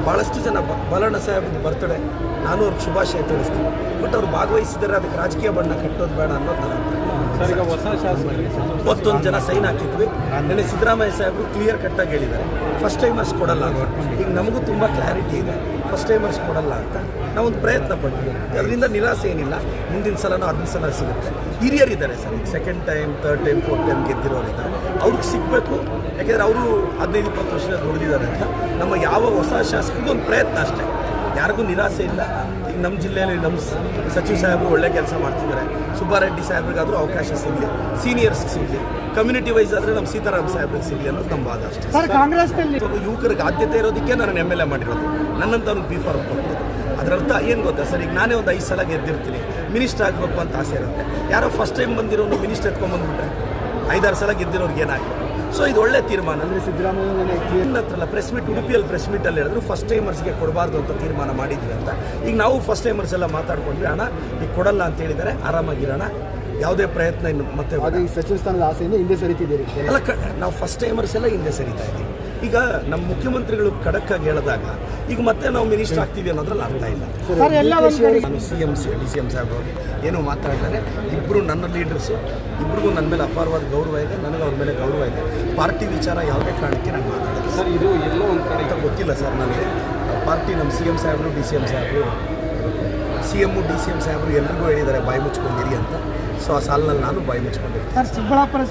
ಭಾಳಷ್ಟು ಜನ ಬಾಲಣ್ಣ ಸಾಹೇಬ್ರದ್ದು ಬರ್ತಡೆ ನಾನು ಅವ್ರಿಗೆ ಶುಭಾಶಯ ತಿಳಿಸ್ತೀನಿ. ಬಟ್ ಅವ್ರು ಭಾಗವಹಿಸಿದರೆ ಅದಕ್ಕೆ ರಾಜಕೀಯ ಬಣ್ಣ ಕಟ್ಟೋದು ಬೇಡ ಅನ್ನೋದು ನನ್ನ ಸರ್, ಈಗ ಹೊಸ ಶಾಸಕರಿಗೆ 31 ಜನ ಸೈನ್ ಹಾಕಿದ್ವಿ. ನೆನ್ನೆ ಸಿದ್ದರಾಮಯ್ಯ ಸಾಹೇಬರು ಕ್ಲಿಯರ್ ಕಟ್ಟಾಗಿ ಹೇಳಿದ್ದಾರೆ ಫಸ್ಟ್ ಟೈಮರ್ಸ್ ಕೊಡಲ್ಲ ಅಂತ. ಈಗ ನಮಗೂ ತುಂಬ ಕ್ಲಾರಿಟಿ ಇದೆ ಫಸ್ಟ್ ಟೈಮರ್ಸ್ ಕೊಡಲ್ಲ ಅಂತ. ನಾವೊಂದು ಪ್ರಯತ್ನ ಪಡ್ತೀವಿ, ಅದರಿಂದ ನಿರಾಸೆ ಏನಿಲ್ಲ. ಮುಂದಿನ ಸಲನೂ 10 ಸಲ ಸಿಗುತ್ತೆ. ಹಿರಿಯರಿದ್ದಾರೆ ಸರ್, ಈಗ second time, third time, fourth time ಗೆದ್ದಿರೋರಿದ್ದಾರೆ. ಅವ್ರಿಗೆ ಸಿಗಬೇಕು, ಯಾಕೆಂದರೆ ಅವರು 15-20 ವರ್ಷ ದುಡಿದಿದ್ದಾರೆ ಅಂತ. ನಮ್ಮ ಯಾವ ಹೊಸ ಶಾಸಕರಿಗೂ ಒಂದು ಪ್ರಯತ್ನ ಅಷ್ಟೇ, ಯಾರಿಗೂ ನಿರಾಸೆ ಇಲ್ಲ. ಈಗ ನಮ್ಮ ಜಿಲ್ಲೆಯಲ್ಲಿ ನಮ್ಮ ಸಚಿವ ಸಾಹೇಬರು ಒಳ್ಳೆ ಕೆಲಸ ಮಾಡ್ತಿದ್ದಾರೆ. ಸುಬ್ಬಾರೆಡ್ಡಿ ಸಾಹೇಬ್ರಿಗಾದರೂ ಅವಕಾಶ ಸಿಗಲಿ, ಸೀನಿಯರ್ಸ್ಗೆ ಸಿಗಲಿ, ಕಮ್ಯುನಿಟಿ ವೈಸ್ ಆದರೆ ನಮ್ಮ ಸೀತಾರಾಮ್ ಸಾಹೇಬ್ರಿಗೆ ಸಿಗಲಿ ಅನ್ನೋದು ನಮ್ಮ ವಾದ ಅಷ್ಟೇ. ಕಾಂಗ್ರೆಸ್ನಲ್ಲಿ ಯುವಕರಿಗೆ ಆದ್ಯತೆ ಇರೋದಕ್ಕೆ ನಾನು MLA ಮಾಡಿರೋದು, ನನ್ನಂತವ್ರಿಗೆ B.Pharm ಕೊಟ್ಟರು. ಅದರರ್ಥ ಏನು ಗೊತ್ತಾ ಸರ್, ಈಗ ನಾನೇ ಒಂದು 5 ಸಲ ಗೆದ್ದಿರ್ತೀನಿ, ಮಿನಿಸ್ಟರ್ ಆಗಬೇಕು ಅಂತ ಆಸೆ ಇರುತ್ತೆ. ಯಾರೋ ಫಸ್ಟ್ ಟೈಮ್ ಬಂದಿರೋನು ಮಿನಿಸ್ಟರ್ ಎತ್ಕೊಂಡ್ಬಂದ್ಬಿಟ್ರೆ 5-6 ಸಲ ಗೆದ್ದಿರೋರಿಗೆ ಏನಾಗಬೇಕು. ಸೊ ಇದು ಒಳ್ಳೆ ತೀರ್ಮಾನ. ಅಂದರೆ ಸಿದ್ದರಾಮಯ್ಯ ಹತ್ರಲ್ಲ ಪ್ರೆಸ್ ಮೀಟ್, ಉಡುಪಿಯಲ್ಲಿ ಪ್ರೆಸ್ ಮೀಟಲ್ಲಿ ಹೇಳಿದ್ರು ಫಸ್ಟ್ ಟೈಮರ್ಸ್ಗೆ ಕೊಡಬಾರ್ದು ಅಂತ ತೀರ್ಮಾನ ಮಾಡಿದ್ವಿ ಅಂತ. ಈಗ ನಾವು ಫಸ್ಟ್ ಟೈಮರ್ಸ್ ಎಲ್ಲ ಮಾತಾಡ್ಕೊಂಡ್ವಿ, ಹಣ ಈಗ ಕೊಡಲ್ಲ ಅಂತ ಹೇಳಿದ್ದಾರೆ, ಆರಾಮಾಗಿರೋಣ, ಯಾವುದೇ ಪ್ರಯತ್ನ ಇನ್ನು ಮತ್ತೆ ಈ ಸಚಿವ ಸ್ಥಾನದ ಆಸೆಯಿಂದ ಹಿಂದೆ ಸರಿತಿದ್ದೀರಿ ಅಲ್ಲ. ನಾವು ಫಸ್ಟ್ ಟೈಮರ್ಸ್ ಎಲ್ಲ ಹಿಂದೆ ಸರಿತಾ ಇದ್ದೀವಿ. ಈಗ ನಮ್ಮ ಮುಖ್ಯಮಂತ್ರಿಗಳು ಖಡಕ್ಕಾಗಿ ಹೇಳಿದಾಗ ಈಗ ಮತ್ತೆ ನಾವು ಮಿನಿಸ್ಟರ್ ಆಗ್ತೀವಿ ಅನ್ನೋದ್ರಲ್ಲಿ ಅರ್ಥ ಇಲ್ಲ. ನಾನು DCM ಸಾಹೇಬ್ರಿಗೆ ಏನೋ ಮಾತಾಡ್ತಾರೆ. ಇಬ್ಬರು ನನ್ನ ಲೀಡರ್ಸು, ಇಬ್ಬರಿಗೂ ನನ್ನ ಮೇಲೆ ಅಪಾರವಾದ ಗೌರವ ಇದೆ, ನನಗೆ ಅವ್ರ ಮೇಲೆ ಗೌರವ ಇದೆ. ಪಾರ್ಟಿ ವಿಚಾರ ಯಾವುದೇ ಕಾರಣಕ್ಕೆ ನಾನು ಮಾತಾಡೋದು ಸರ್, ಇದು ಎಲ್ಲೋ ಒಂದು ಕಡೆ ಅಂತ ಗೊತ್ತಿಲ್ಲ ಸರ್ ನನಗೆ. ಪಾರ್ಟಿ ನಮ್ಮ CM ಸಾಹೇಬರು, DCM ಸಾಹೇಬರು, CM DCM ಸಾಹೇಬರು ಎಲ್ರಿಗೂ ಹೇಳಿದ್ದಾರೆ ಬಾಯಿ ಮುಚ್ಕೊಂಡಿರಿ ಅಂತ. ಸೊ ಆ ಸಾಲಿನಲ್ಲಿ ನಾನು ಬಾಯಿ ಮುಚ್ಕೊಂಡಿರ್ತೀನಿ. ಚಿಕ್ಕಬಳ್ಳಾಪುರ